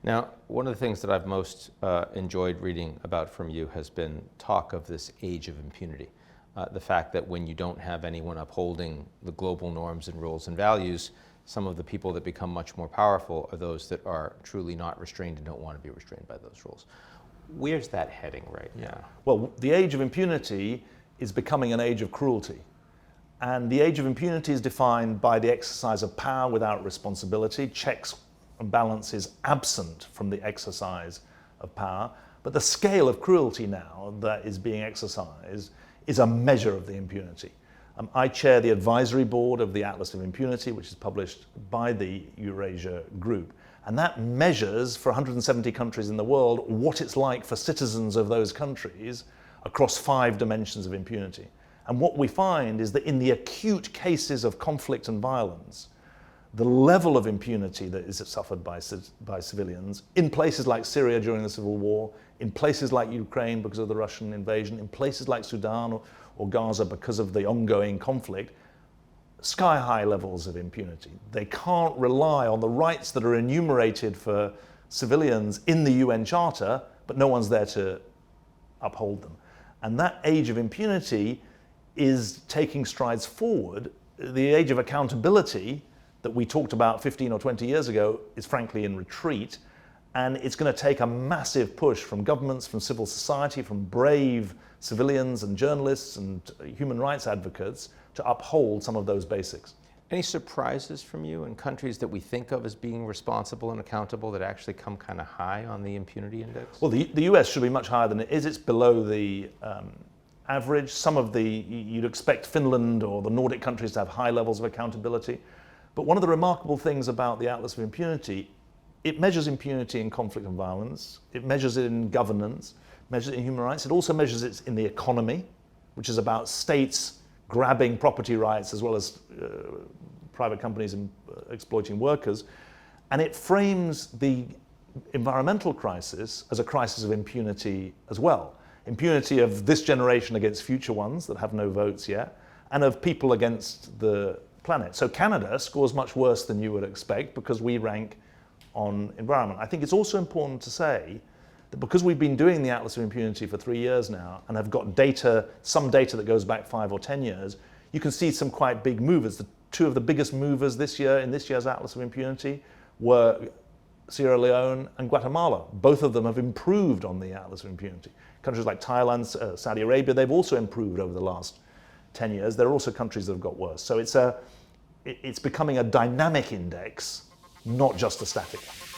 Now, one of the things that I've most enjoyed reading about from you has been talk of this age of impunity. The fact that when you don't have anyone upholding the global norms and rules and values, some of the people that become much more powerful are those that are truly not restrained and don't want to be restrained by those rules. Where's that heading right now? Well, the age of impunity is becoming an age of cruelty. And the age of impunity is defined by the exercise of power without responsibility, checks and balances absent from the exercise of power. But the scale of cruelty now that is being exercised is a measure of the impunity. I chair the advisory board of the Atlas of Impunity, which is published by the Eurasia Group. And that measures for 170 countries in the world what it's like for citizens of those countries across 5 dimensions of impunity. And what we find is that in the acute cases of conflict and violence, the level of impunity that is suffered by civilians in places like Syria during the civil war, in places like Ukraine because of the Russian invasion, in places like Sudan or Gaza because of the ongoing conflict, sky-high levels of impunity. They can't rely on the rights that are enumerated for civilians in the UN Charter, but no one's there to uphold them. And that age of impunity is taking strides forward. The age of accountability that we talked about 15 or 20 years ago is frankly in retreat, and it's going to take a massive push from governments, from civil society, from brave civilians and journalists and human rights advocates to uphold some of those basics. Any surprises from you in countries that we think of as being responsible and accountable that actually come kind of high on the impunity index? Well, the US should be much higher than it is. It's below the average. Some of you'd expect Finland or the Nordic countries to have high levels of accountability. But one of the remarkable things about the Atlas of Impunity, it measures impunity in conflict and violence, it measures it in governance, measures it in human rights, it also measures it in the economy, which is about states grabbing property rights as well as private companies exploiting workers. And it frames the environmental crisis as a crisis of impunity as well. Impunity of this generation against future ones that have no votes yet, and of people against the planet. So Canada scores much worse than you would expect because we rank on environment. I think it's also important to say that because we've been doing the Atlas of Impunity for 3 years now and have got data, some data that goes back 5 or 10 years, you can see some quite big movers. The 2 of the biggest movers this year in this year's Atlas of Impunity were Sierra Leone and Guatemala. Both of them have improved on the Atlas of Impunity. Countries like Thailand, Saudi Arabia, they've also improved over the last 10 years. There are also countries that have got worse. So it's becoming a dynamic index, not just a static one.